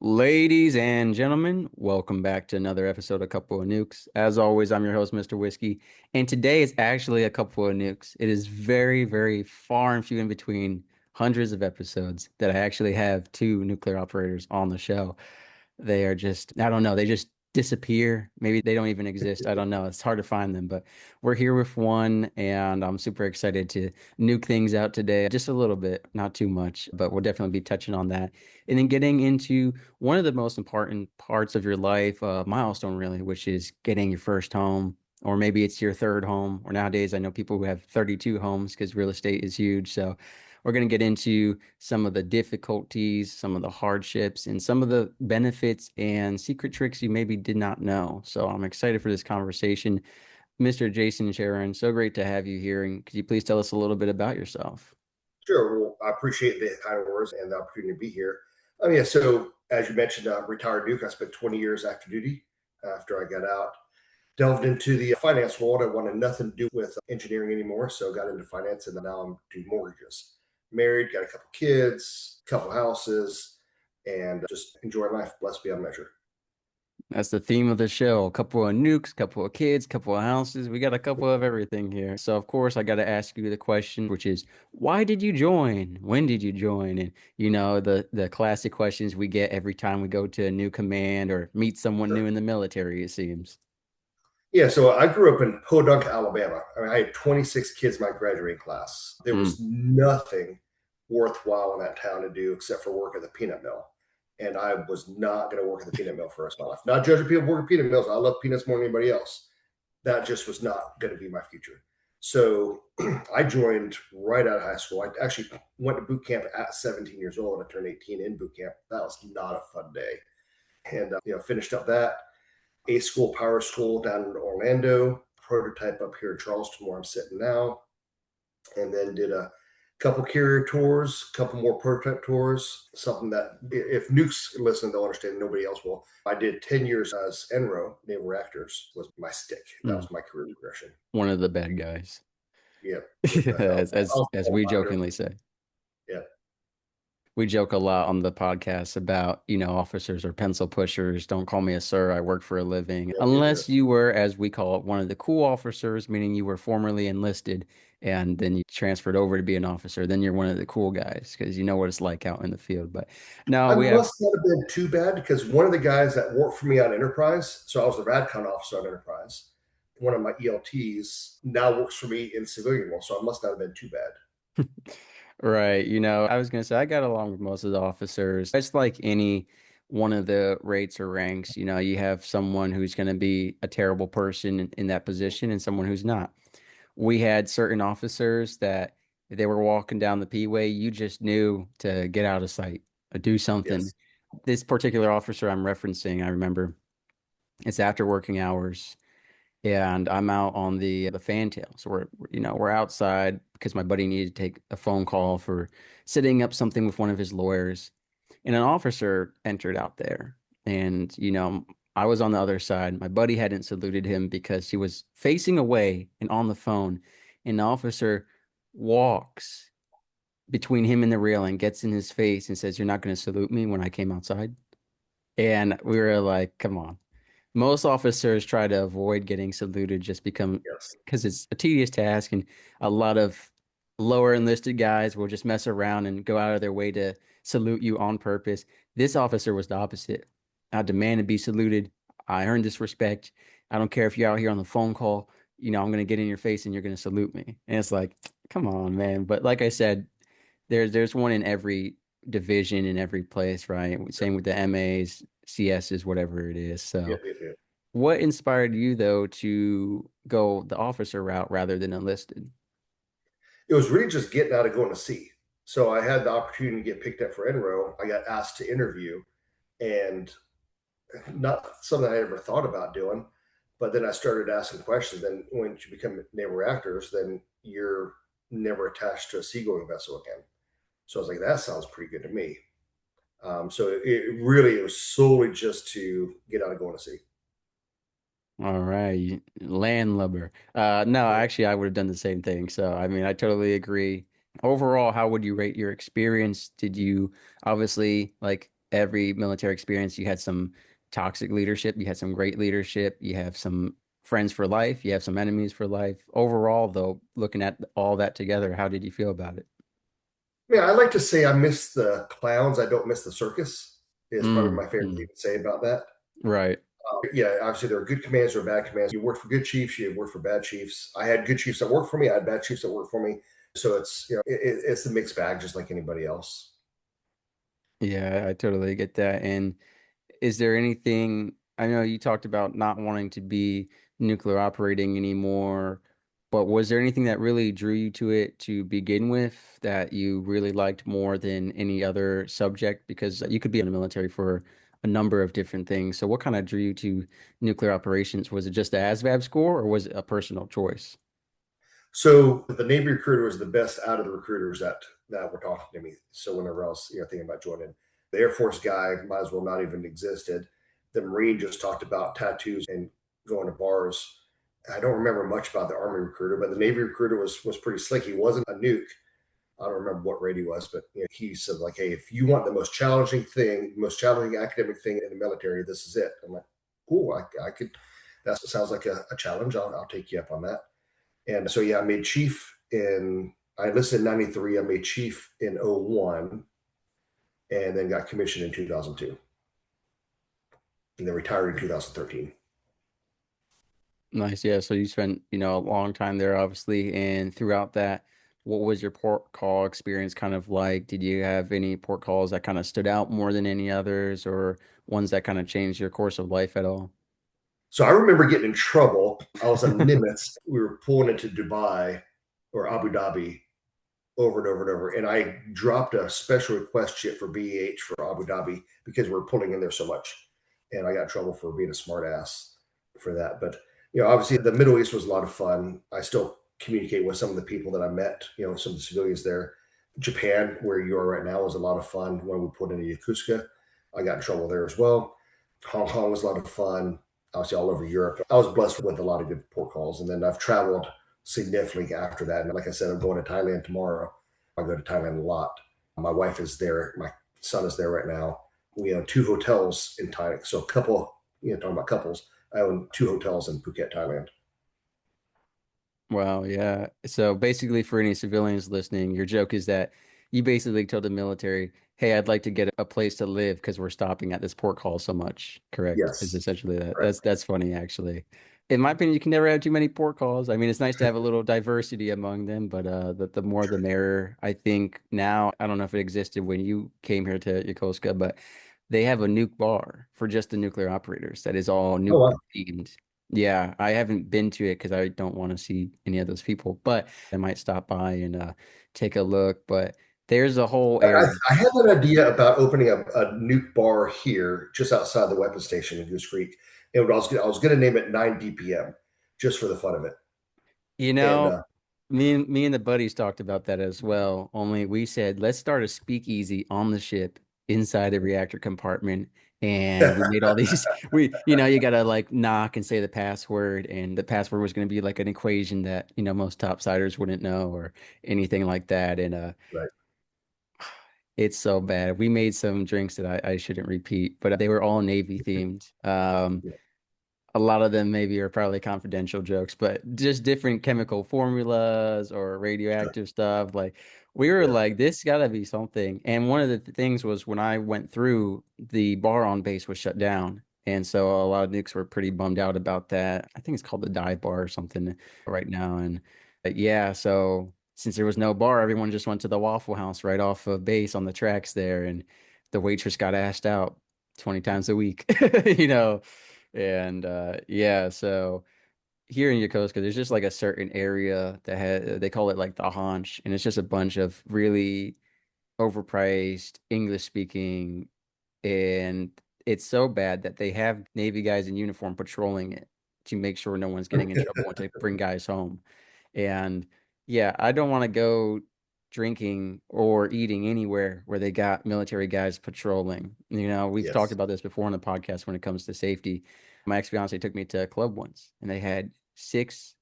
Ladies and gentlemen, welcome back to another episode of Couple of Nukes. As always, I'm your host, Mr. Whiskey, and today is actually a couple of nukes. It is very, very far and few in between hundreds of episodes that I actually have two nuclear operators on the show. They are just, I don't know, they just disappear. Maybe they don't even exist. I don't know. It's hard to find them, but we're here with one, and I'm super excited to nuke things out today. Just a little bit, not too much, but we'll definitely be touching on that. And then getting into one of the most important parts of your life, milestone really, which is getting your first home, or maybe it's your third home. Or nowadays, I know people who have 32 homes because real estate is huge. So we're going to get into some of the difficulties, some of the hardships, and some of the benefits and secret tricks you maybe did not know. So I'm excited for this conversation. Mr. Jason Sharon, so great to have you here. And could you please tell us a little bit about yourself? Sure. Well, I appreciate the kind words and the opportunity to be here. Yeah, so as you mentioned, retired Duke. I spent 20 years active duty after I got out. Delved into the finance world. I wanted nothing to do with engineering anymore, so got into finance, and now I'm doing mortgages. Married, got a couple kids, couple houses, and just enjoying life. Blessed beyond measure. That's the theme of the show. A couple of nukes, couple of kids, couple of houses. We got a couple of everything here. So of course I got to ask you the question, which is, why did you join? When did you join? And the classic questions we get every time we go to a new command or meet someone new Sure. in the military, it seems. Yeah, so I grew up in Podunk, Alabama. I had 26 kids in my graduating class. There Mm. was nothing worthwhile in that town to do except for work at the peanut mill. And I was not going to work at the peanut mill for the rest of my life. Not judging people who work at peanut mills. I love peanuts more than anybody else. That just was not going to be my future. So I joined right out of high school. I actually went to boot camp at 17 years old. I turned 18 in boot camp. That was not a fun day. And, finished up that A School Power School down in Orlando, prototype up here in Charleston, where I'm sitting now, and then did a couple carrier tours, a couple more prototype tours. Something that if nukes listen, they'll understand. Nobody else will. I did 10 years as NRO, Naval Reactors, was my stick. That Mm. was my career progression. One of the bad guys, Yep. Yep. as I as was as we qualified. jokingly say. Yeah. We joke a lot on the podcast about, officers are pencil pushers. Don't call me a sir. I work for a living. Yep. Yep. Yep. Unless you were, as we call it, one of the cool officers, meaning you were formerly enlisted and then you transferred over to be an officer. Then you're one of the cool guys because you know what it's like out in the field. But no, I we have, must not have been too bad because one of the guys that worked for me on Enterprise, so I was the RADCON officer on Enterprise, one of my ELTs now works for me in civilian world, so I must not have been too bad. right. I was going to say, I got along with most of the officers. It's like any one of the rates or ranks. You have someone who's going to be a terrible person in that position and someone who's not. We had certain officers that if they were walking down the P-way, you just knew to get out of sight or do something. Yes. This particular officer I'm referencing, I remember it's after working hours and I'm out on the fantail. So we're outside because my buddy needed to take a phone call for setting up something with one of his lawyers. And an officer entered out there. And, I was on the other side. My buddy hadn't saluted him because he was facing away and on the phone. And the officer walks between him and the railing, gets in his face and says, "You're not going to salute me when I came outside." And we were like, come on. Most officers try to avoid getting saluted just Yes. because it's a tedious task, and a lot of lower enlisted guys will just mess around and go out of their way to salute you on purpose. This officer was the opposite. I demand to be saluted. I earned this respect. I don't care if you're out here on the phone call. I'm going to get in your face and you're going to salute me. And it's like, come on, man. But like I said, there's one in every division in every place, right? Same with the MAs, CSs, whatever it is. Yep. So, Yep. Yep. what inspired you though to go the officer route rather than enlisted? It was really just getting out of going to sea. So I had the opportunity to get picked up for NRO. I got asked to interview, and not something I ever thought about doing. But then I started asking questions. Then when you become naval reactors, then you're never attached to a seagoing vessel again. So I was like, that sounds pretty good to me. So it was solely just to get out of going to sea. All right, landlubber. No, Yeah. actually, I would have done the same thing. So, I mean, I totally agree. Overall, how would you rate your experience? Did you obviously like every military experience, you had some toxic leadership, you had some great leadership, you have some friends for life, you have some enemies for life. Overall, though, looking at all that together, how did you feel about it? Yeah, I like to say I miss the clowns. I don't miss the circus. Is probably Mm, my favorite thing mm, to say about that. right. Yeah, obviously there are good commands or bad commands. You work for good chiefs, you work for bad chiefs. I had good chiefs that worked for me. I had bad chiefs that worked for me. So it's it's a mixed bag, just like anybody else. Yeah, I totally get that. And is there anything, I know you talked about not wanting to be nuclear operating anymore, but was there anything that really drew you to it to begin with that you really liked more than any other subject? Because you could be in the military for a number of different things. So what kind of drew you to nuclear operations? Was it just the ASVAB score or was it a personal choice? So the Navy recruiter was the best out of the recruiters that were talking to me. So whenever I was thinking about joining, the Air Force guy might as well not even existed. The Marine just talked about tattoos and going to bars. I don't remember much about the Army recruiter, but the Navy recruiter was pretty slick. He wasn't a nuke. I don't remember what rate he was, but he said like, "Hey, if you want the most challenging thing, most challenging academic thing in the military, this is it." I'm like, "Cool, I could. That sounds like a challenge. I'll take you up on that." And so, yeah, I made chief I enlisted in 93. I made chief in '01 and then got commissioned in 2002 and then retired in 2013. Nice. Yeah. So you spent, a long time there, obviously. And throughout that, what was your port call experience kind of like? Did you have any port calls that kind of stood out more than any others or ones that kind of changed your course of life at all? So I remember getting in trouble. I was on Nimitz. We were pulling into Dubai or Abu Dhabi over and over and over. And I dropped a special request chip for BEH for Abu Dhabi because we are pulling in there so much. And I got in trouble for being a smart ass for that. But, obviously the Middle East was a lot of fun. I still communicate with some of the people that I met, some of the civilians there. Japan, where you are right now, was a lot of fun when we put into Yokosuka. I got in trouble there as well. Hong Kong was a lot of fun. Obviously, all over Europe. I was blessed with a lot of good port calls. And then I've traveled significantly after that. And like I said, I'm going to Thailand tomorrow. I go to Thailand a lot. My wife is there. My son is there right now. We own two hotels in Thailand. So a couple, talking about couples, I own two hotels in Phuket, Thailand. Wow, yeah. So basically, for any civilians listening, your joke is that you basically told the military, "Hey, I'd like to get a place to live because we're stopping at this port call so much." Correct? Is Yes. essentially that. Right. That's funny, actually. In my opinion, you can never have too many port calls. I mean, it's nice to have a little diversity among them, but the more the merrier. I think now, I don't know if it existed when you came here to Yokosuka, but they have a nuke bar for just the nuclear operators that is all Oh, nuke wow. themed. Yeah, I haven't been to it because I don't want to see any of those people, but I might stop by and take a look. But there's a whole I, area. I had an idea about opening a nuke bar here just outside the weapons station in Goose Creek. And I was going to name it 9 DPM just for the fun of it. You And know, me and the buddies talked about that as well. Only we said let's start a speakeasy on the ship inside the reactor compartment. And we made all these you gotta like knock and say the password, and the password was gonna be like an equation that, most topsiders wouldn't know or anything like that. And right. it's so bad. We made some drinks that I shouldn't repeat, but they were all Navy themed. Yeah. A lot of them maybe are probably confidential jokes, but just different chemical formulas or Sure. radioactive stuff. Like we were Yeah. like, this gotta be something. And one of the things was when I went through, the bar on base was shut down. And so a lot of nukes were pretty bummed out about that. I think it's called the dive bar or something right now. And yeah, so since there was no bar, everyone just went to the Waffle House right off of base on the tracks there. And the waitress got asked out 20 times a week, you know. And yeah, so here in Yokosuka, there's just like a certain area that they call it like the haunch, and it's just a bunch of really overpriced English speaking, and it's so bad that they have Navy guys in uniform patrolling it to make sure no one's getting in trouble and to bring guys home. And yeah, I don't want to go drinking or eating anywhere where they got military guys patrolling. We've talked Yes. about this before on the podcast when it comes to safety. My ex-fiance took me to a club once and they had six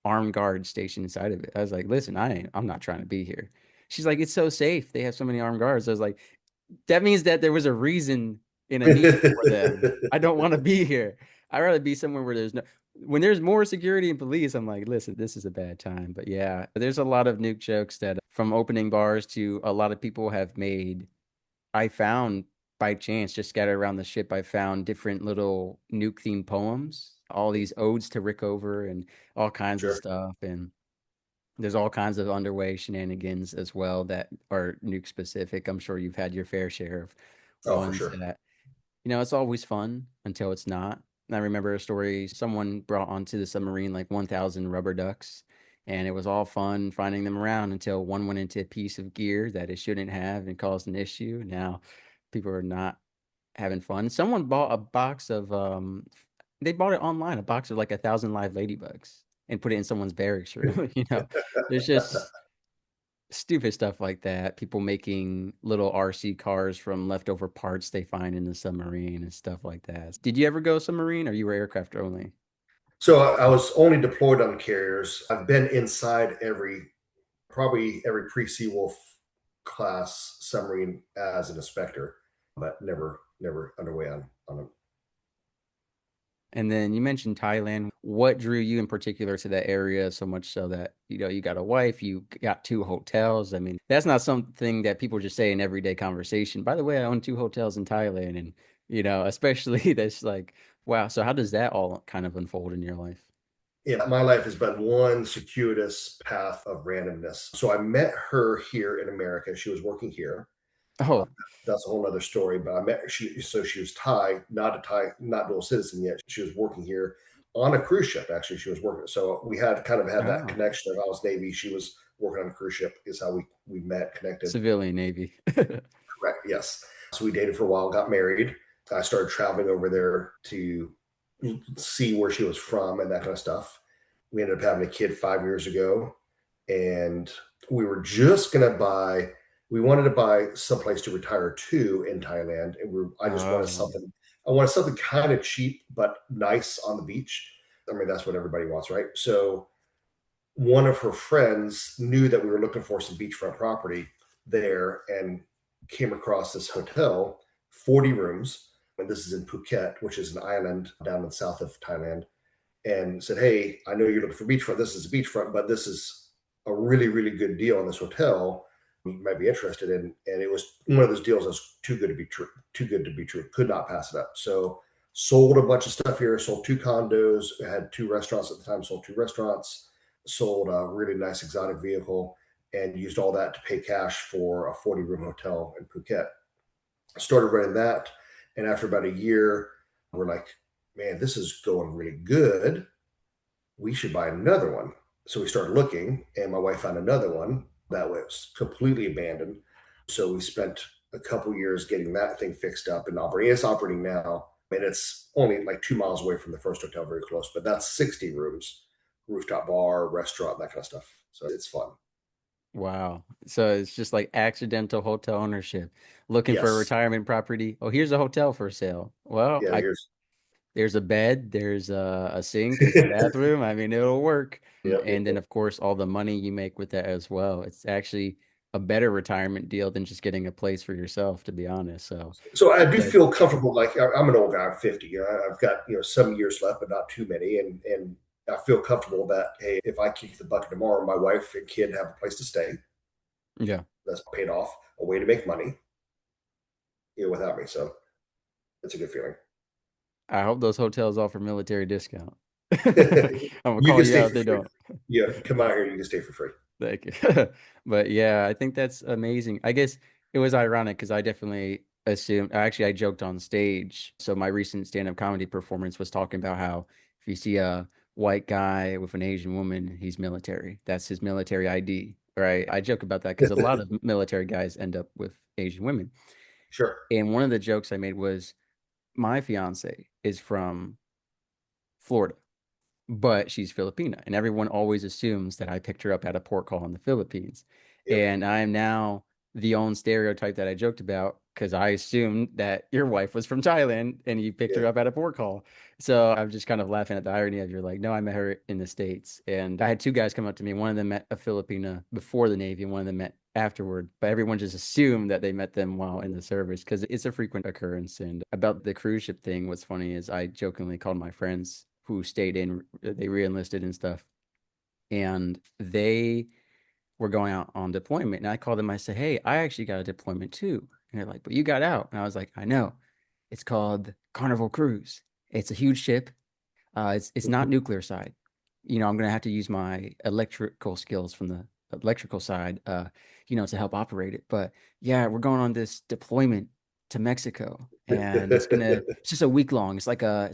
armed guards stationed inside of it. I was like, listen, I'm not trying to be here. She's like, it's so safe. They have so many armed guards. I was like, That means that there was a reason and a need for them. I don't want to be here. I'd rather be somewhere where there's no, when there's more security and police, I'm like, listen, this is a bad time. But yeah, there's a lot of nuke jokes that from opening bars to a lot of people have made. I found by chance, just scattered around the ship, I found different little nuke themed poems, all these odes to Rickover and all kinds of Sure. stuff. And there's all kinds of underway shenanigans as well that are nuke specific. I'm sure you've had your fair share of Oh, for ones sure. that, it's always fun until it's not. And I remember a story someone brought onto the submarine like 1,000 rubber ducks, and it was all fun finding them around until one went into a piece of gear that it shouldn't have and caused an issue. Now people are not having fun. Someone bought a box of they bought it online, a box of like 1,000 live ladybugs and put it in someone's barracks room. There's just stupid stuff like that. People making little RC cars from leftover parts they find in the submarine and stuff like that. Did you ever go submarine or you were aircraft only? So I was only deployed on carriers. I've been inside probably every pre-Seawolf class submarine as an inspector, but never underway on them. And then you mentioned Thailand. What drew you in particular to that area so much so that, you got a wife, you got two hotels? I mean, that's not something that people just say in everyday conversation. By the way, I own two hotels in Thailand. And, especially that's like, wow. So how does that all kind of unfold in your life? Yeah, my life has been one circuitous path of randomness. So I met her here in America. She was working here. Uh, Oh, that's a whole other story. But I met she, so she was Thai, not dual citizen yet. She was working here on a cruise ship. Actually, she was working. So we had kind of had that oh, connection. If I was Navy, she was working on a cruise ship. Is how we met, connected. civilian Navy. Correct. Yes. So we dated for a while, got married. I started traveling over there to see where she was from and that kind of stuff. We ended up having a kid 5 years ago, and we were just gonna buy. We wanted to buy someplace to retire to in Thailand, and I just wanted Oh, something. I wanted something kind of cheap but nice on the beach. I mean, that's what everybody wants, right? So one of her friends knew that we were looking for some beachfront property there and came across this hotel, 40 rooms. And this is in Phuket, which is an island down in the south of Thailand. And said, hey, I know you're looking for beachfront. This is a beachfront, but this is a really good deal on this hotel. You might be interested in. And it was one of those deals that's too good to be true, too good to be true. Could not pass it up. So sold a bunch of stuff here, sold two condos, had two restaurants at the time, sold two restaurants, sold a really nice exotic vehicle, and used all that to pay cash for a 40-room hotel in Phuket. Started running that. And after about a year, we're like, man, this is going really good. We should buy another one. So we started looking, and my wife found another one that was completely abandoned. So we spent a couple years getting that thing fixed up and operating. It's operating now, and it's only like 2 miles away from the first hotel, very close. But that's 60 rooms, rooftop bar, restaurant, that kind of stuff. So it's fun. wow. So it's just like accidental hotel ownership. Looking for a Yes. retirement property. Oh, here's a hotel for sale. Well, Yeah. Here's. there's a bed, there's a sink, there's a bathroom. I mean, it'll work. Yep. And then, of course, all the money you make with that as well. It's actually a better retirement deal than just getting a place for yourself, to be honest. So, So I do that, feel comfortable. Like I'm an old guy. I'm 50. I've got some years left, but not too many. And I feel comfortable that hey, if I kick the bucket tomorrow, my wife and kid have a place to stay. yeah, That's paid off, a way to make money, without me. So it's a good feeling. I hope those hotels offer military discount. I'm gonna You call can you stay out if for they free. don't. Yeah, come out here. You can stay for free. Thank you. But yeah, I think that's amazing. I guess it was ironic because I definitely assumed, actually, I joked on stage. So my recent stand-up comedy performance was talking about how if you see a white guy with an Asian woman, he's military. That's his military ID, right? I joke about that because a lot of military guys end up with Asian women. Sure. And one of the jokes I made was my fiance is from Florida, but she's Filipina, and everyone always assumes that I picked her up at a port call in the Philippines. Yep. And I'm now the own stereotype that I joked about because I assumed that your wife was from Thailand and you picked her Yeah. up at a port call. So I'm just kind of laughing at the irony of you're like, no, I met her in the States. And I had two guys come up to me. One of them met a Filipina before the Navy, and one of them met afterward. But everyone just assumed that they met them while in the service because it's a frequent occurrence. And about the cruise ship thing, what's funny is I jokingly called my friends who stayed in, they re-enlisted and stuff. And they were going out on deployment. And I called them, I said, hey, I actually got a deployment too. And they're like, but you got out. And I was like, I know. It's called Carnival Cruise. It's a huge ship. It's not nuclear side. I'm gonna have to use my electrical skills from the electrical side, to help operate it. But yeah, we're going on this deployment to Mexico, and it's just a week long. It's like a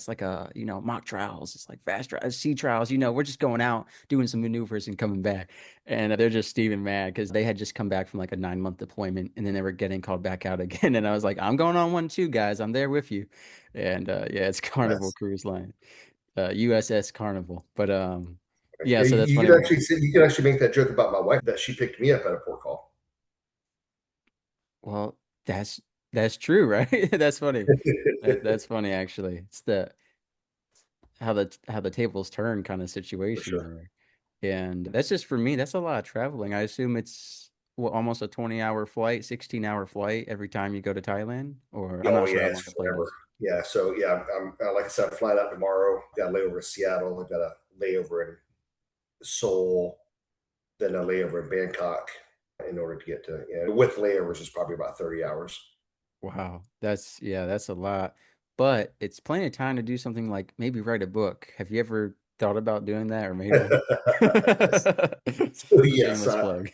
mock trials. It's like fast trials, sea trials. We're just going out doing some maneuvers and coming back, and they're just steaming mad because they had just come back from like a 9 month deployment, and then they were getting called back out again. And I was like, I'm going on one too, guys. I'm there with you. And yeah, it's Carnival Nice. Cruise Line, USS Carnival. But yeah, Yeah, so that's you funny. can actually make that joke about my wife that she picked me up at a port call. Well, that's true, right? That's funny. That's funny actually. It's the how the tables turn kind of For situation sure. there. And that's just for me, that's a lot of traveling. I assume it's almost a 20-hour flight, 16-hour flight every time you go to Thailand, or I'm Oh not sure yeah, how it's long the flight forever. is. Yeah, so yeah, I'm like I said, I'm flying out tomorrow. Got a layover in Seattle. I got a layover in Seoul, then a layover in Bangkok in order to get to. With layovers is probably about 30 hours. Wow. That's a lot. But it's plenty of time to do something like maybe write a book. Have you ever thought about doing that or made one? So yes, Shameless plug.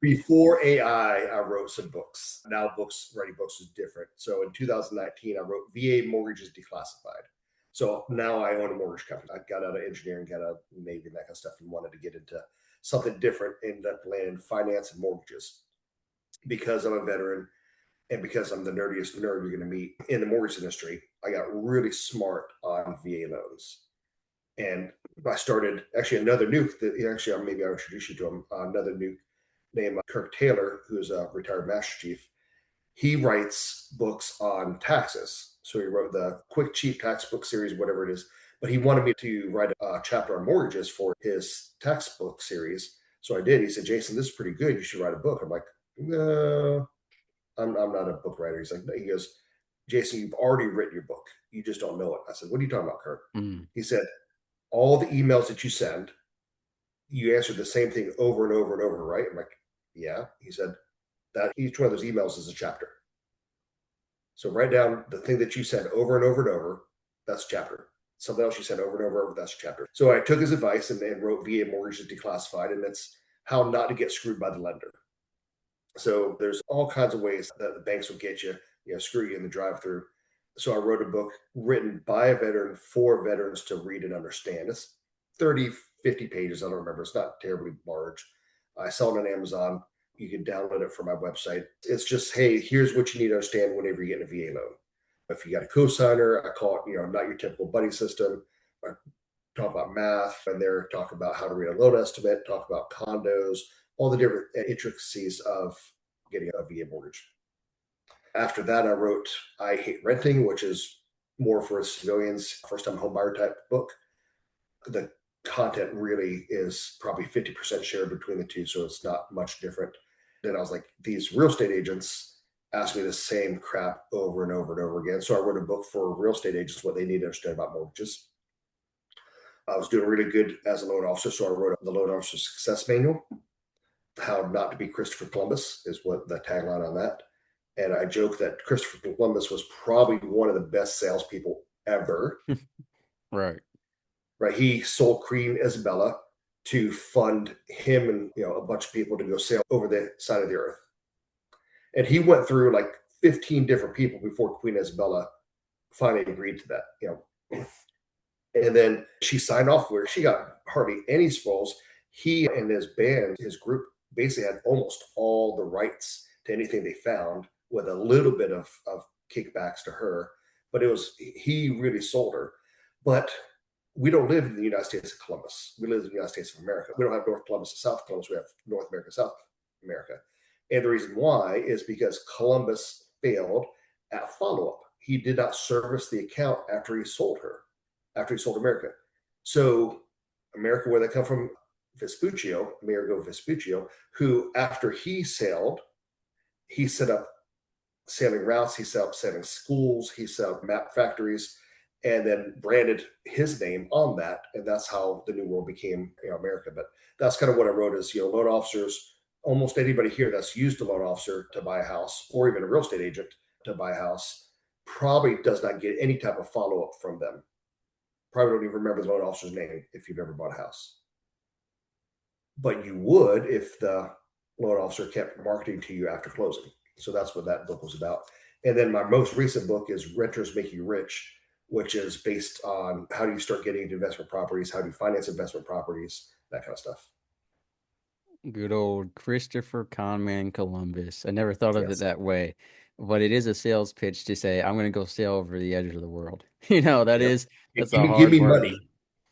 before AI, I wrote some books. Now, writing books is different. So in 2019, I wrote VA Mortgages Declassified. So now I own a mortgage company. I got out of engineering, got out of Navy, and that kind of stuff, and wanted to get into something different. Ended up landing in finance and mortgages because I'm a veteran and because I'm the nerdiest nerd you're going to meet in the mortgage industry. I got really smart on VA loans, and I started actually another nuke that actually maybe I'll introduce you to him. Another nuke named Kirk Taylor, who's a retired Master Chief. He writes books on taxes. So he wrote the Quick Cheap Tax Book series, whatever it is. But he wanted me to write a chapter on mortgages for his textbook series. So I did. He said, Jason, this is pretty good. You should write a book. I'm like, no, I'm not a book writer. He's like, no. He goes, Jason, you've already written your book. You just don't know it. I said, what are you talking about, Kirk? Mm. He said, all the emails that you send, you answer the same thing over and over and over, right? I'm like, yeah. He said, that each one of those emails is a chapter. So write down the thing that you said over and over and over. That's a chapter. Something else you said over and over and over. That's a chapter. So I took his advice and wrote VA Mortgages Declassified, and it's how not to get screwed by the lender. So there's all kinds of ways that the banks will get you, screw you in the drive-through. So I wrote a book written by a veteran for veterans to read and understand. It's 30, 50 pages. I don't remember. It's not terribly large. I sell it on Amazon. You can download it from my website. It's just, hey, here's what you need to understand whenever you get a VA loan. If you got a cosigner, I call it, not your typical buddy system. I talk about math and there, talk about how to read a loan estimate, talk about condos, all the different intricacies of getting a VA mortgage. After that, I wrote I Hate Renting, which is more for civilians, first time homebuyer type book. The content really is probably 50% shared between the two, so it's not much different. Then I was like, these real estate agents ask me the same crap over and over and over again. So I wrote a book for real estate agents, what they need to understand about mortgages. I was doing really good as a loan officer, so I wrote the Loan Officer Success Manual. How not to be Christopher Columbus is what the tagline on that. And I joke that Christopher Columbus was probably one of the best salespeople ever. Right. Right, he sold Queen Isabella to fund him and a bunch of people to go sail over the side of the earth. And he went through like 15 different people before Queen Isabella finally agreed to that. And then she signed off where she got hardly any spoils. He and his band, his group, basically had almost all the rights to anything they found, with a little bit of kickbacks to her. But he really sold her. But we don't live in the United States of Columbus. We live in the United States of America. We don't have North Columbus and South Columbus. We have North America, South America. And the reason why is because Columbus failed at follow up. He did not service the account after he sold her, after he sold America. So, America, where they come from, Vespuccio, Amerigo Vespuccio, who after he sailed, he set up sailing routes, he set up sailing schools, he set up map factories, and then branded his name on that, and that's how the New World became, America. But that's kind of what I wrote is, loan officers. Almost anybody here that's used a loan officer to buy a house, or even a real estate agent to buy a house, probably does not get any type of follow up from them. Probably don't even remember the loan officer's name if you've ever bought a house, but you would if the loan officer kept marketing to you after closing. So that's what that book was about. And then my most recent book is Renters Make You Rich, which is based on how do you start getting into investment properties, how do you finance investment properties, that kind of stuff. Good old Christopher Conman Columbus. I never thought of it Yes. that way, but it is a sales pitch to say, I'm going to go sail over the edge of the world. Yep. That's Give a me, give hard me money. bargain.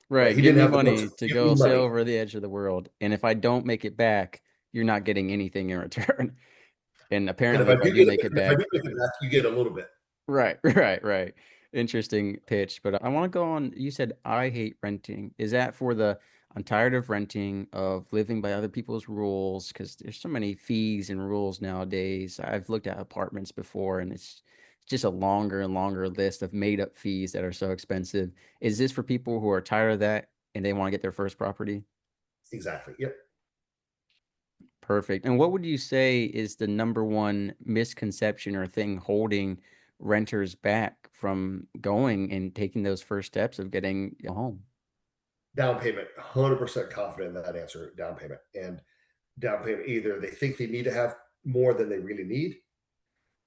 Right. Right. He Give didn't me have the books. money to Give me go sail money. over the edge of the world. And if I don't make it back, you're not getting anything in return. And And apparently, if I do make it if I do back, get it back, you get a little bit. right, right. Interesting pitch. But I want to go on. You said, I hate renting. Is that for the, I'm tired of renting, of living by other people's rules? Because there's so many fees and rules nowadays. I've looked at apartments before and it's just a longer and longer list of made up fees that are so expensive. Is this for people who are tired of that and they want to get their first property? Exactly. Yep. Perfect. And what would you say is the number one misconception or thing holding renters back from going and taking those first steps of getting a home? Down payment. 100% confident in that answer. Down payment. And down payment, either they think they need to have more than they really need,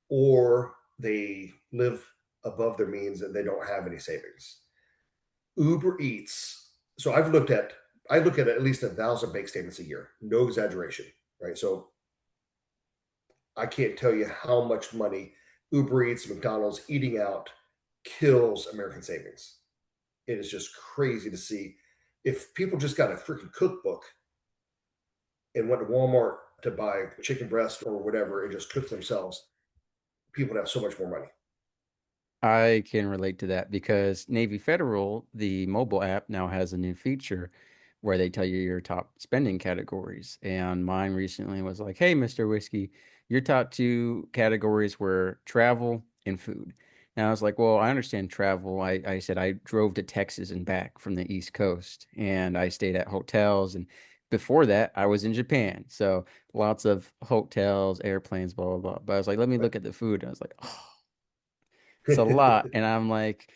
or they live above their means and they don't have any savings. Uber Eats. So I look at least 1,000 bank statements a year. No exaggeration, right? So I can't tell you how much money Uber Eats, McDonald's, eating out kills American savings. It is just crazy to see. If people just got a freaking cookbook and went to Walmart to buy chicken breast or whatever and just cook themselves, people would have so much more money. I can relate to that because Navy Federal, the mobile app, now has a new feature where they tell you your top spending categories. And mine recently was like, hey, Mr. Whiskey, your top two categories were travel and food. And I was like, well, I understand travel. I said I drove to Texas and back from the East Coast and I stayed at hotels. And before that, I was in Japan. So lots of hotels, airplanes, blah, blah, blah. But I was like, let me look at the food. And I was like, oh, it's a lot. And I'm like,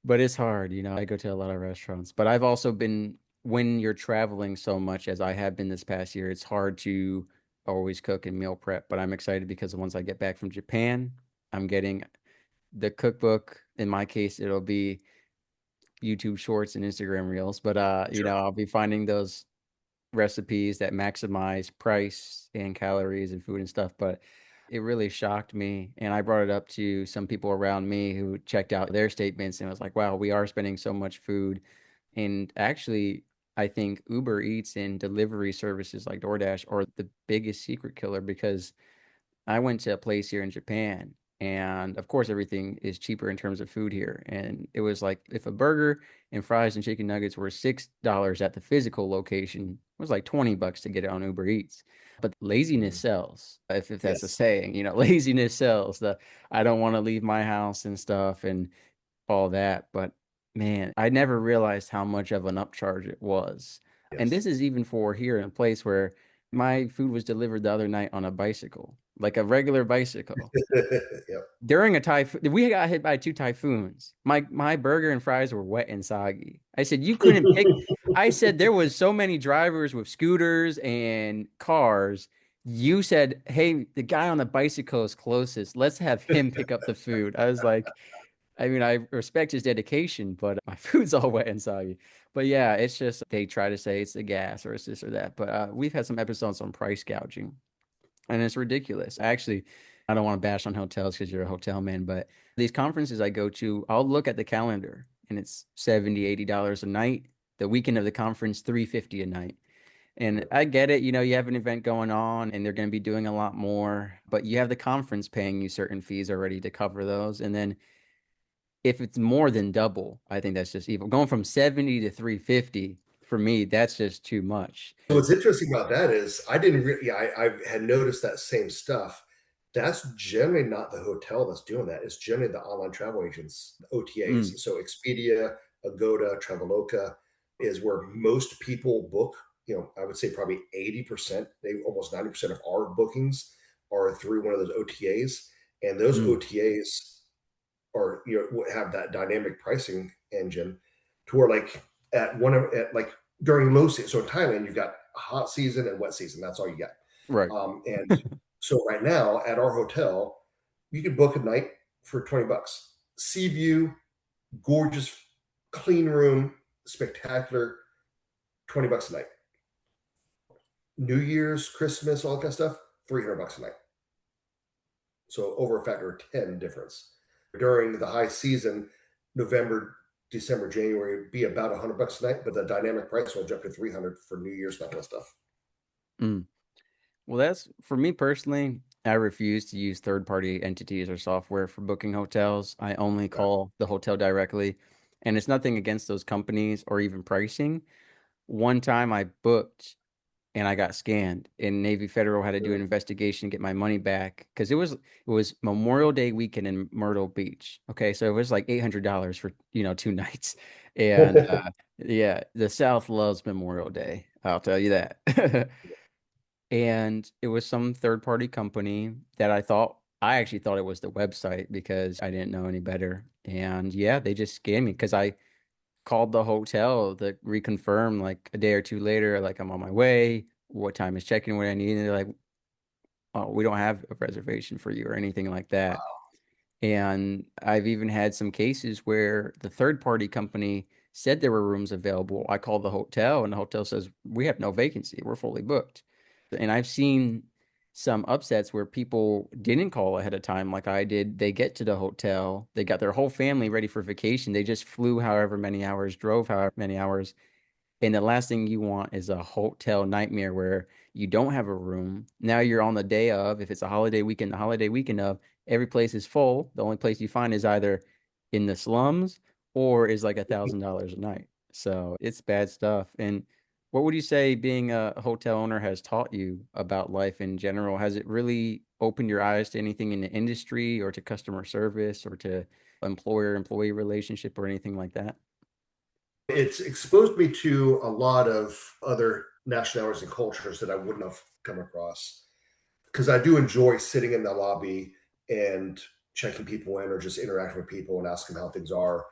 but it's hard. I go to a lot of restaurants, but I've also been, when you're traveling so much as I have been this past year, it's hard to always cook and meal prep. But I'm excited because once I get back from Japan, I'm getting the cookbook. In my case, it'll be YouTube shorts and Instagram reels, but Sure. I'll be finding those recipes that maximize price and calories and food and stuff. But it really shocked me. And I brought it up to some people around me who checked out their statements and was like, wow, we are spending so much food. And actually, I think Uber Eats and delivery services like DoorDash are the biggest secret killer because I went to a place here in Japan, and of course, everything is cheaper in terms of food here. And it was like if a burger and fries and chicken nuggets were $6 at the physical location, it was like $20 to get it on Uber Eats. But laziness Mhm. sells, if that's a Yes. saying, laziness sells. The I don't want to leave my house and stuff and all that. But man, I never realized how much of an upcharge it was. And Yes. this is even for here in a place where my food was delivered the other night on a bicycle, like a regular bicycle. Yep. During a typhoon, we got hit by two typhoons. My burger and fries were wet and soggy. I said you couldn't pick. I said there was so many drivers with scooters and cars. You said, "Hey, the guy on the bicycle is closest. Let's have him pick up the food." I was like, I mean, I respect his dedication, but my food's all wet and soggy. But yeah, it's just they try to say it's the gas or it's this or that. But we've had some episodes on price gouging, and it's ridiculous. Actually, I don't want to bash on hotels because you're a hotel man, but these conferences I go to, I'll look at the calendar and it's $70, $80 a night. The weekend of the conference, $350 a night. And I get it, you have an event going on and they're going to be doing a lot more, but you have the conference paying you certain fees already to cover those. And then if it's more than double, I think that's just evil. Going from 70 to 350, for me, that's just too much. So what's interesting about that is I didn't really, yeah, I had noticed that same stuff. That's generally not the hotel that's doing that. It's generally the online travel agents, Mm, OTAs. So Expedia, Agoda, Traveloka is where most people book. I would say probably 80%, maybe almost 90% of our bookings are through one of those OTAs. And those mm, OTAs are, have that dynamic pricing engine to where like at like during low season. So in Thailand, you've got hot season and wet season. That's all you get. right. And so right now at our hotel, you can book a night for $20. Sea view, gorgeous, clean room, spectacular, $20 a night. New Year's, Christmas, all that kind of stuff, $300 a night. So over a factor of 10 difference. During the high season, November, December, January, it'd be about $100 a night, but the dynamic price will jump to 300 for New Year's, that kind of stuff. Mm. Well, that's for me personally. I refuse to use third-party entities or software for booking hotels. I only Yeah. call the hotel directly, and it's nothing against those companies or even pricing. One time I booked and I got scammed, and Navy Federal had to do an investigation, get my money back because it was Memorial Day weekend in Myrtle Beach. Okay, so it was like $800 for 2 nights, and yeah, the South loves Memorial Day. I'll tell you that. And it was some third party company that I actually thought it was the website because I didn't know any better. And yeah, they just scammed me because I called the hotel to reconfirm like a day or two later, like I'm on my way, what time is checking, what I need. And they're like, oh, we don't have a reservation for you or anything like that. And I've even had some cases where the third party company said there were rooms available. I called the hotel and the hotel says, we have no vacancy. We're fully booked. And I've seen some upsets where people didn't call ahead of time like I did. They get to the hotel, they got their whole family ready for vacation. They just flew however many hours, drove however many hours, and the last thing you want is a hotel nightmare where you don't have a room. Now you're on the day of, if it's a holiday weekend, the holiday weekend of, every place is full. The only place you find is either in the slums or is like $1,000 a night. So it's bad stuff. And what would you say being a hotel owner has taught you about life in general? Has it really opened your eyes to anything in the industry or to customer service or to employer-employee relationship or anything like that? It's exposed me to a lot of other nationalities and cultures that I wouldn't have come across because I do enjoy sitting in the lobby and checking people in or just interacting with people and asking how things are.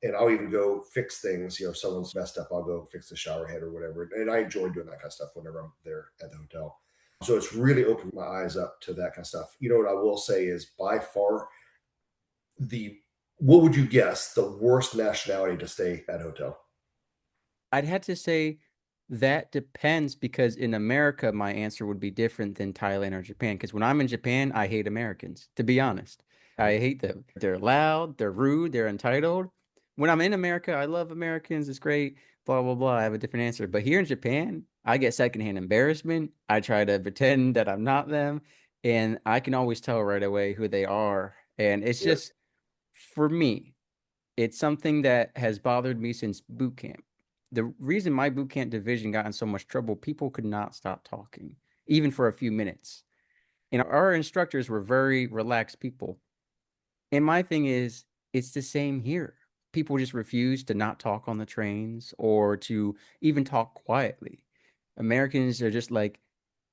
And I'll even go fix things. If someone's messed up, I'll go fix the shower head or whatever. And I enjoy doing that kind of stuff whenever I'm there at the hotel. So it's really opened my eyes up to that kind of stuff. What I will say is by far the what would you guess the worst nationality to stay at a hotel? I'd have to say that depends because in America, my answer would be different than Thailand or Japan. Because when I'm in Japan, I hate Americans, to be honest. I hate them. They're loud, they're rude, they're entitled. When I'm in America, I love Americans. It's great, blah, blah, blah. I have a different answer. But here in Japan, I get secondhand embarrassment. I try to pretend that I'm not them, and I can always tell right away who they are. And it's Yeah. just, for me, it's something that has bothered me since boot camp. The reason my boot camp division got in so much trouble, people could not stop talking, even for a few minutes. And our instructors were very relaxed people. And my thing is, it's the same here. People just refuse to not talk on the trains or to even talk quietly. Americans are just like,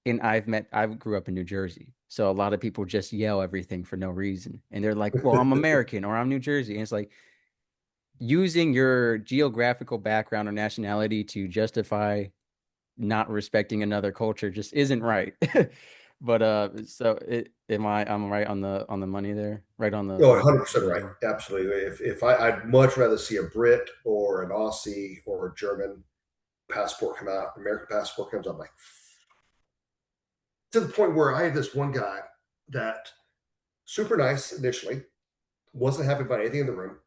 and I grew up in New Jersey. So a lot of people just yell everything for no reason. And they're like, well, I'm American or I'm New Jersey. And it's like, using your geographical background or nationality to justify not respecting another culture just isn't right. But so I'm right on the money there, right on the No, on the 100% money right. there. Absolutely. If I'd much rather see a Brit or an Aussie or a German passport come out, American passport comes out, I'm like, to the point where I had this one guy that super nice initially, wasn't happy about anything in the room.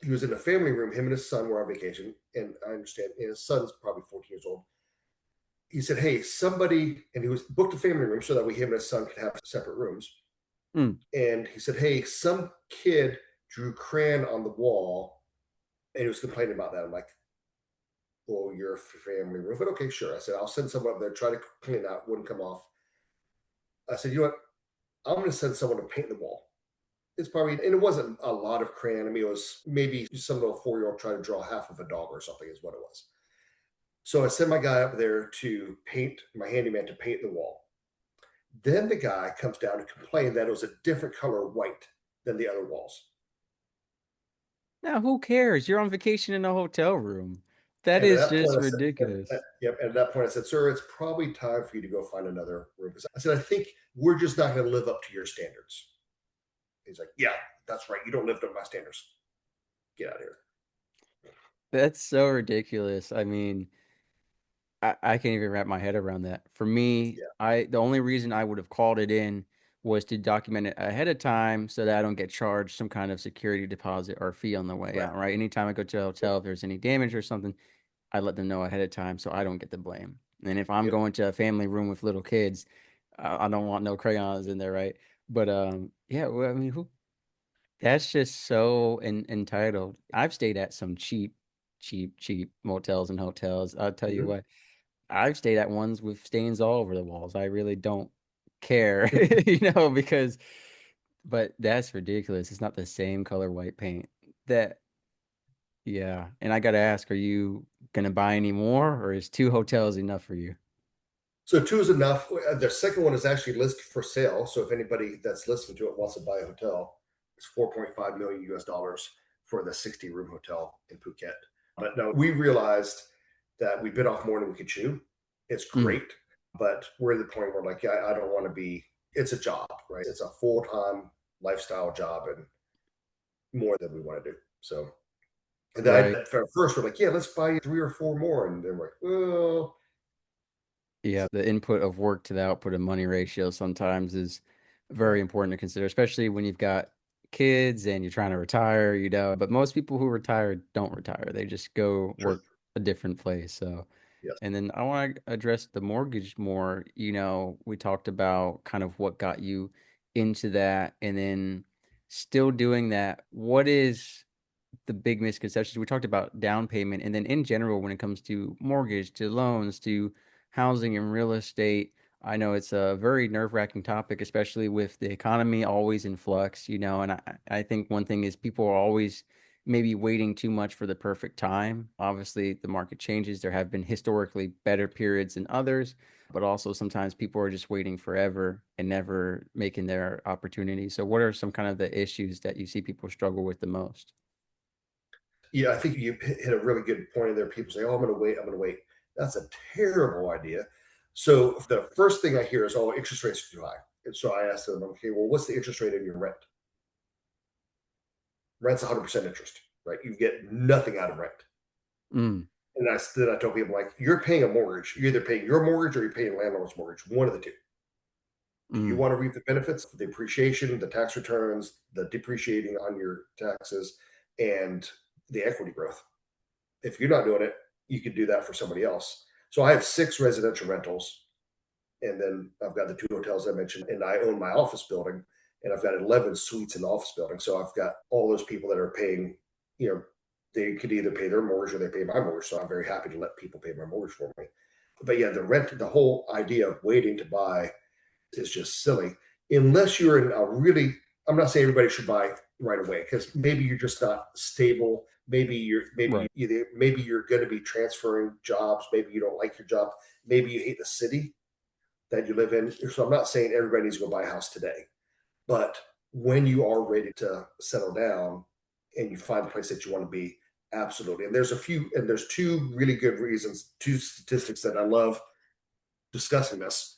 He was in a family room, him and his son were on vacation. And I understand, and his son's probably 14 years old. he said, hey, somebody, and he was booked a family room so that him and his son could have separate rooms. Mm. And he said, hey, some kid drew crayon on the wall and he was complaining about that. I'm like, well, your family room. But okay, sure. I said, I'll send someone up there, try to clean it out, wouldn't come off. I said, you know what? I'm going to send someone to paint the wall. It's probably, and it wasn't a lot of crayon. I mean, it was maybe some little 4-year-old trying to draw half of a dog or something, is what it was. So I sent my guy up there to paint, my handyman to paint the wall. Then the guy comes down to complain that it was a different color white than the other walls. Now, who cares? You're on vacation in a hotel room. That And at is that just point, I said, ridiculous. yep. And at that point, I said, sir, it's probably time for you to go find another room. I said, I think we're just not going to live up to your standards. He's like, yeah, that's right. You don't live up to my standards. Get out of here. That's so ridiculous. I mean, I can't even wrap my head around that. For me, Yeah, the only reason I would have called it in was to document it ahead of time so that I don't get charged some kind of security deposit or fee on the way right. out, right? Anytime I go to a Yep, hotel, if there's any damage or something, I let them know ahead of time so I don't get the blame. And if I'm yep. going to a family room with little kids, I don't want no crayons in there, right? But yeah, well, I mean, who that's just so entitled. I've stayed at some cheap motels and hotels. I'll tell you Mhm. what, I've stayed at ones with stains all over the walls. I really don't care, because, but that's ridiculous. It's not the same color white paint. That, yeah. And I gotta ask, are you gonna buy any more, or is two hotels enough for you? So two is enough. The second one is actually listed for sale. So if anybody that's listening to it wants to buy a hotel, it's 4.5 million US dollars for the 60 room hotel in Phuket. But no, we realized that we bit off more than we could chew. It's Mm, great, but we're at the point where like, yeah, I don't want to be. It's a job, right? It's a full time lifestyle job and more than we want to do. So, and then right. at first we're like, yeah, let's buy 3 or 4 more, and then we're like, well, Yeah, the input of work to the output of money ratio sometimes is very right, important to consider, especially when you've got kids and you're trying to retire, But most people who retire don't retire. They just go sure, work a different place. So, yes. and then I want to address the mortgage more. We talked about kind of what got you into that, and then still doing that. What is the big misconceptions? We talked about down payment, and then in general, when it comes to mortgage, to loans, to housing and real estate, I know it's a very nerve-wracking topic, especially with the economy always in flux, and I think one thing is people are always maybe waiting too much for the perfect time. Obviously, the market changes. There have been historically better periods than others, but also sometimes people are just waiting forever and never making their opportunity. So, what are some kind of the issues that you see people struggle with the most? Yeah, I think you hit a really good point in there. People say, "Oh, I'm going to wait. I'm going to wait." That's a terrible idea. So the first thing I hear is, "Oh, interest rates are too high." And so I ask them, "Okay, well, what's the interest rate on your rent?" Rent's 100% interest, right? You get nothing out of rent. Mm, And then I tell people, like, you're paying a mortgage. You're either paying your mortgage or you're paying landlord's mortgage. One of the two. Do you mm. want to reap the benefits, the appreciation, the tax returns, the depreciating on your taxes, and the equity growth? If you're not doing it, you could do that for somebody else. So I have 6 residential rentals, and then I've got the 2 hotels I mentioned, and I own my office building, and I've got 11 suites in the office building. So I've got all those people that are paying, you know, they could either pay their mortgage or they pay my mortgage. So I'm very happy to let people pay my mortgage for me. But yeah, the whole idea of waiting to buy is just silly. Unless you're in a really, I'm not saying everybody should buy right away because maybe you're just not stable. Right. Maybe you're going to be transferring jobs. Maybe you don't like your job. Maybe you hate the city that you live in. So I'm not saying everybody needs to go buy a house today, but when you are ready to settle down and you find the place that you want to be, absolutely. And there's 2 really good reasons, 2 statistics that I love discussing this,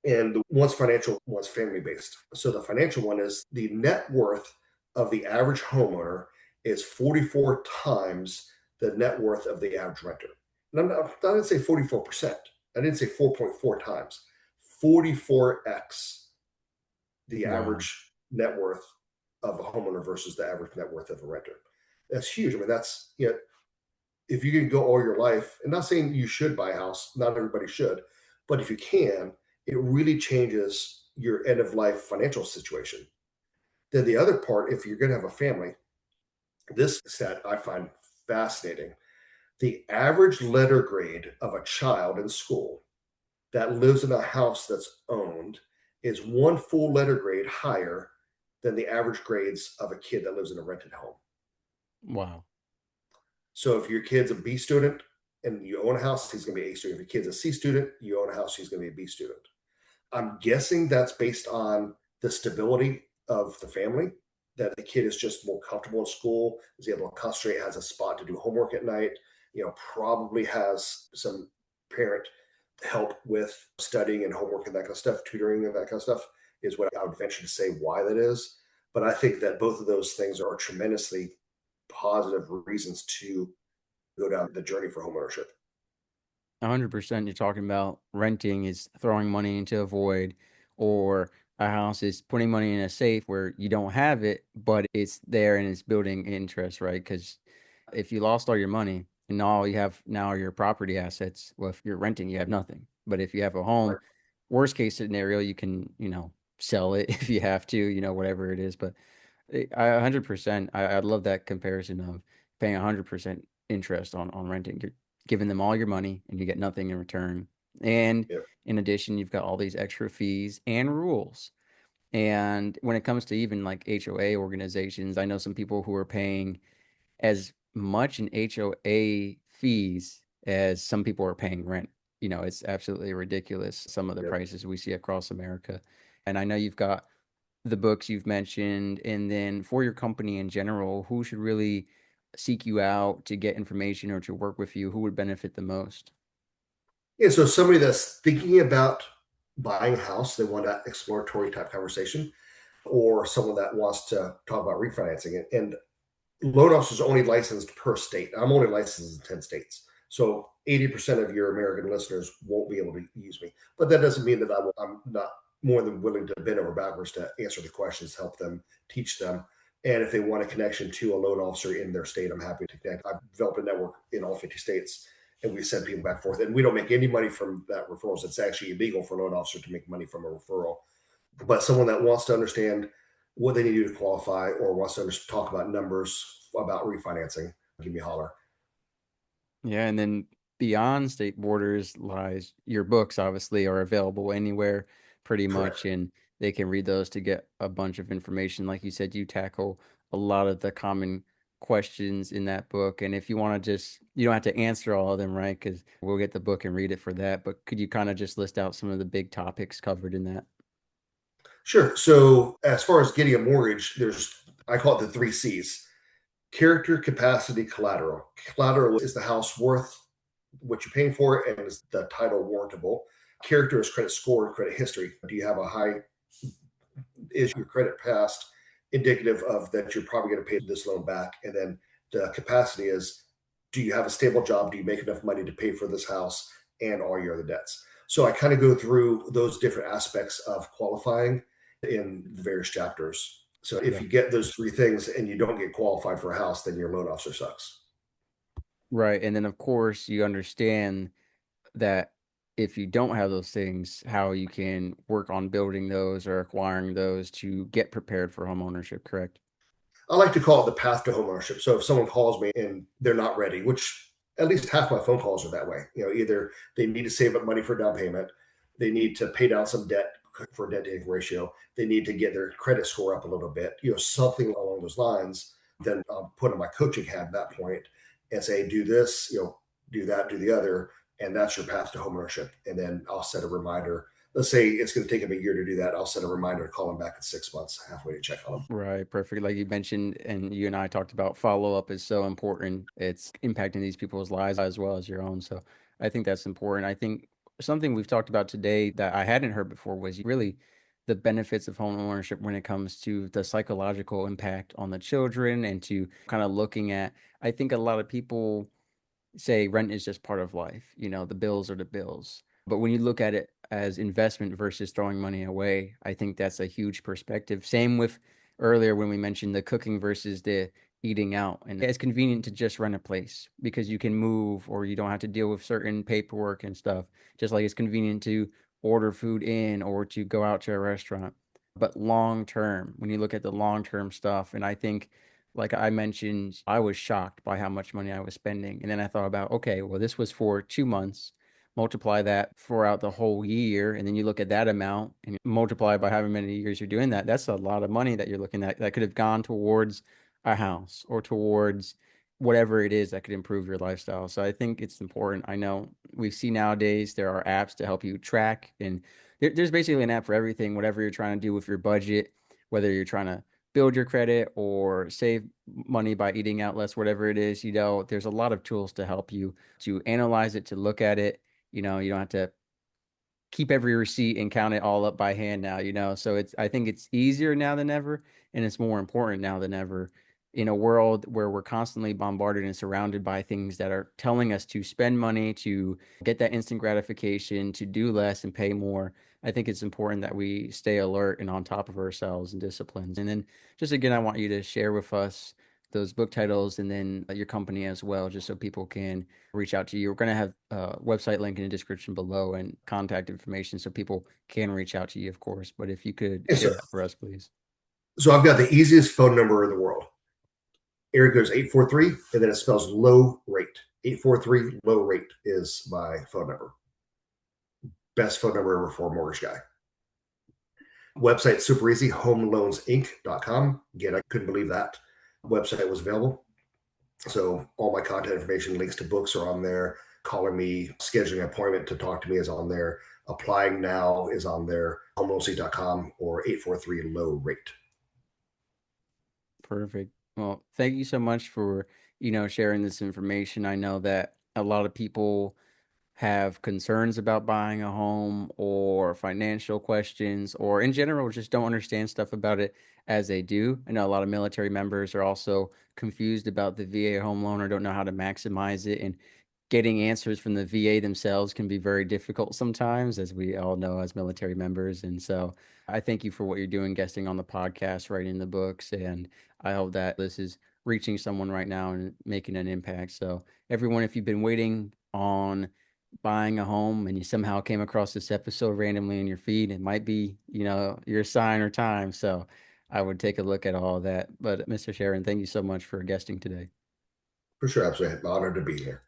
and one's financial, one's family based. So the financial one is the net worth of the average homeowner is 44 times the net worth of the average renter. And I didn't say 44%. I didn't say 4.4 times. 44x the Wow. average net worth of a homeowner versus the average net worth of a renter. That's huge. I mean, that's, if you can go all your life, and not saying you should buy a house, not everybody should, but if you can, it really changes your end of life financial situation. Then the other part, if you're going to have a family, this stat I find fascinating. The average letter grade of a child in school that lives in a house that's owned is one full letter grade higher than the average grades of a kid that lives in a rented home. Wow. So if your kid's a B student and you own a house, he's going to be A student. If your kid's a C student, you own a house, he's going to be a B student. I'm guessing that's based on the stability of the family, that the kid is just more comfortable in school, is able to concentrate, has a spot to do homework at night, probably has some parent help with studying and homework and that kind of stuff, tutoring and that kind of stuff, is what I would venture to say why that is. But I think that both of those things are tremendously positive reasons to go down the journey for homeownership. 100% you're talking about renting is throwing money into a void, or a house is putting money in a safe where you don't have it, but it's there and it's building interest, right? Because if you lost all your money and all you have now are your property assets, well, if you're renting, you have nothing. But if you have a home, Right. worst case scenario, you can, sell it if you have to, whatever it is. But I 100%, I love that comparison of paying 100% interest on renting. You're giving them all your money and you get nothing in return. And Yeah. in addition, you've got all these extra fees and rules. And when it comes to even like HOA organizations, I know some people who are paying as much in HOA fees as some people are paying rent. It's absolutely ridiculous, some of the Yeah. prices we see across America. And I know you've got the books you've mentioned, and then for your company in general, who should really seek you out to get information or to work with you? Who would benefit the most? Yeah. So somebody that's thinking about buying a house, they want that exploratory type conversation, or someone that wants to talk about refinancing it. And loan officers are only licensed per state. I'm only licensed in 10 states. So 80% of your American listeners won't be able to use me. But that doesn't mean that I'm not more than willing to bend over backwards to answer the questions, help them, teach them. And if they want a connection to a loan officer in their state, I'm happy to connect. I've developed a network in all 50 states, and we send people back and forth. And we don't make any money from that referrals. It's actually illegal for a loan officer to make money from a referral. But someone that wants to understand what they need to do to qualify, or wants to talk about numbers about refinancing, give me a holler. Yeah, and then beyond state borders lies your books, obviously, are available anywhere pretty Correct. much, and they can read those to get a bunch of information. Like you said, you tackle a lot of the common questions in that book. And if you want to just, you don't have to answer all of them, right? Because we'll get the book and read it for that. But could you kind of just list out some of the big topics covered in that? Sure. So as far as getting a mortgage, I call it the three C's: character, capacity, collateral. Collateral is the house worth what you're paying for, and is the title warrantable. Character is credit score and credit history. Do you have a high, is your credit past indicative of that you're probably going to pay this loan back? And then the capacity is, do you have a stable job? Do you make enough money to pay for this house and all your other debts? So I kind of go through those different aspects of qualifying in the various chapters. So if Yeah. you get those three things and you don't get qualified for a house, then your loan officer sucks. Right. And then, of course, you understand that if you don't have those things, how you can work on building those or acquiring those to get prepared for home ownership, correct? I like to call it the path to homeownership. So if someone calls me and they're not ready, which at least half my phone calls are that way, either they need to save up money for down payment, they need to pay down some debt for debt to income ratio, they need to get their credit score up a little bit, something along those lines. Then I'll put on my coaching hat at that point and say, do this, do that, do the other, and that's your path to homeownership. And then I'll set a reminder. Let's say it's going to take them a year to do that. I'll set a reminder to call them back in 6 months, halfway to check on them. Right, perfect. Like you mentioned, and you and I talked about, follow up is so important. It's impacting these people's lives as well as your own. So I think that's important. I think something we've talked about today that I hadn't heard before was really the benefits of home ownership when it comes to the psychological impact on the children and to kind of looking at, I think a lot of people say rent is just part of life. The bills are the bills. But when you look at it as investment versus throwing money away, I think that's a huge perspective. Same with earlier when we mentioned the cooking versus the eating out. And it's convenient to just rent a place because you can move or you don't have to deal with certain paperwork and stuff. Just like it's convenient to order food in or to go out to a restaurant. But long term, when you look at the long term stuff, and I think, like I mentioned, I was shocked by how much money I was spending. And then I thought about, okay, well, this was for 2 months. Multiply that throughout the whole year, and then you look at that amount and multiply by however many years you're doing that. That's a lot of money that you're looking at that could have gone towards a house or towards whatever it is that could improve your lifestyle. So I think it's important. I know we see nowadays there are apps to help you track, and there's basically an app for everything, whatever you're trying to do with your budget, whether you're trying to build your credit or save money by eating out less, whatever it is, there's a lot of tools to help you to analyze it, to look at it. You don't have to keep every receipt and count it all up by hand now. So I think it's easier now than ever, and it's more important now than ever in a world where we're constantly bombarded and surrounded by things that are telling us to spend money, to get that instant gratification, to do less and pay more. I think it's important that we stay alert and on top of ourselves and disciplines. And then just again, I want you to share with us those book titles and then your company as well, just so people can reach out to you. We're going to have a website link in the description below and contact information so people can reach out to you, of course. But if you could Yes, share sir. that for us, please. So I've got the easiest phone number in the world. Area code is 843, and then it spells low rate. 843 low rate is my phone number. Best phone number ever for a mortgage guy. Website super easy, homeloansinc.com. Again, I couldn't believe that website was available. So all my contact information, links to books are on there. Calling me, scheduling an appointment to talk to me is on there. Applying now is on there. Homeloansinc.com or 843 low rate. Perfect. Well, thank you so much for, sharing this information. I know that a lot of people have concerns about buying a home or financial questions or in general just don't understand stuff about it as they do. I know a lot of military members are also confused about the VA home loan or don't know how to maximize it. And getting answers from the VA themselves can be very difficult sometimes, as we all know as military members. And so I thank you for what you're doing, guesting on the podcast, writing the books, and I hope that this is reaching someone right now and making an impact. So everyone, if you've been waiting on buying a home and you somehow came across this episode randomly in your feed, it might be, your sign or time. So I would take a look at all that. But Mr. Sharon, thank you so much for guesting today. For sure. Absolutely. Honored to be here.